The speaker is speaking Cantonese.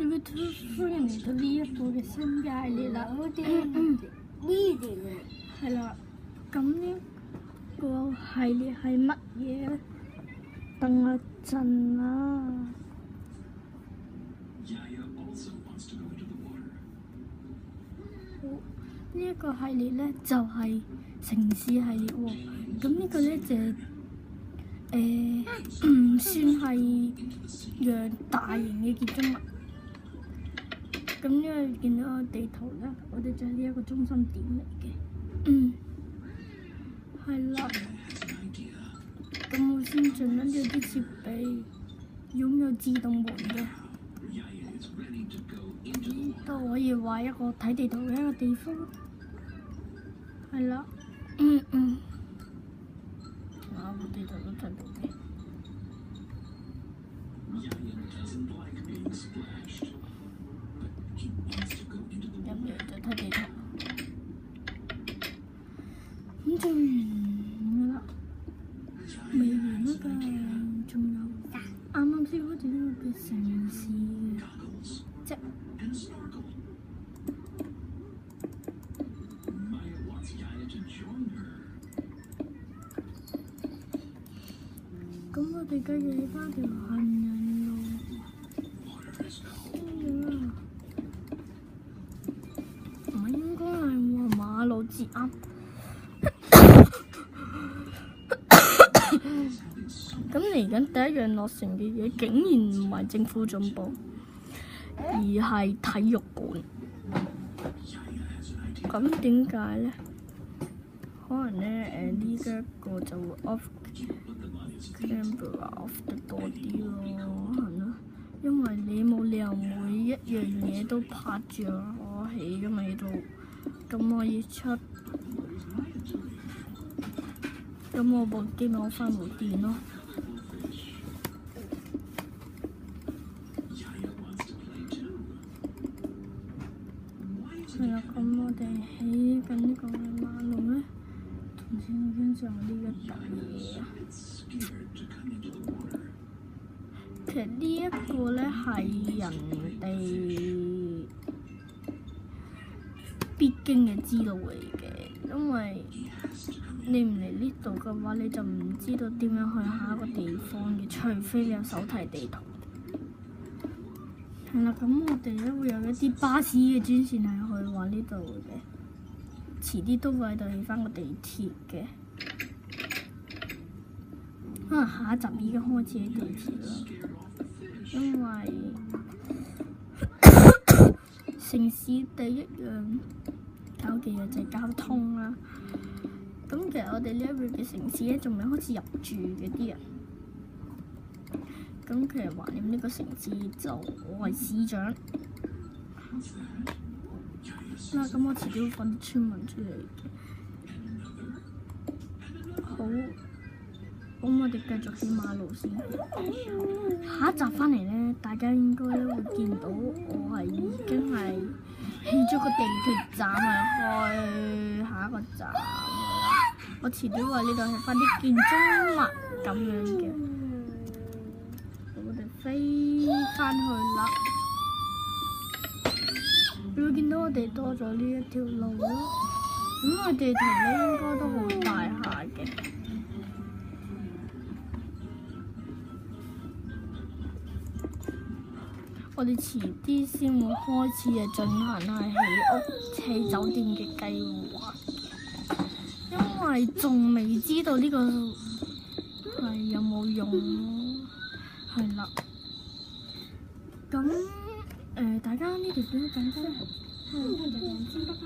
歡迎嚟到呢一個嘅新界列啦。係啦，咁呢個系列係乜嘢咧？等我陣啦。呢一個系列咧就係城市系列喎。咁呢個咧就唔算係樣大型嘅建築物。咁因為見到個地圖咧，我哋就係呢一個中心點嚟嘅。係啦。咁我先進啦，呢啲設備擁有自動門嘅。呢度可以話一個睇地圖嘅一個地方。係啦。我個地圖都睇到嘅。入嚟就睇地圖。咁就完啦。未完啦㗎，仲有啱啱先開始呢個嘅城市嘅啫。咁我哋繼續起返條行人路，唔係應該係話馬路至啱。咁嚟緊第一樣落成嘅嘢，竟然唔係政府總部，而係體育館。咁點解咧？可能咧呢一個就會 off camera off 得多啲咯，係咯。因為你冇理由每一樣嘢都拍住我起㗎嘛喺度，咁我要出，咁我部機咪攞返部電咯。係啦，咁我哋起緊呢個馬路咧，同時已經仲有呢一笪嘢啊。其實呢一個咧係人哋必經嘅之路嚟嘅，因為你唔嚟呢度嘅話，你就唔知道點樣去下一個地方嘅，除非你有手提地圖。係啦，咁我哋咧會有一啲巴士嘅專線係去往呢度嘅，遲啲都會喺度起返個地鐵嘅。可能下一集已經開始起地鐵啦，因為城市第一樣搞嘅嘢就係交通啦。咁其實我哋呢一邊嘅城市咧，仲未開始入住嘅啲人。咁其實懷念呢個城市就我係市長。嗱，咁我遲啲會放啲村民出嚟嘅。好，咁我哋繼續起馬路先。下一集返嚟咧，大家應該咧會見到我係已經係起咗個地鐵站係開下一個站㗎啦。我遲啲話呢度係返啲建築物咁樣嘅。飛返去啦！你會見到我哋多咗呢一條路咯。咁我地圖咧應該都好大下嘅。我哋遲啲先會開始嘅進行係起屋、起酒店嘅計劃，因為仲未知道呢個係有冇用咯。係啦。咁大家呢條片簡單，下次再見，拜拜。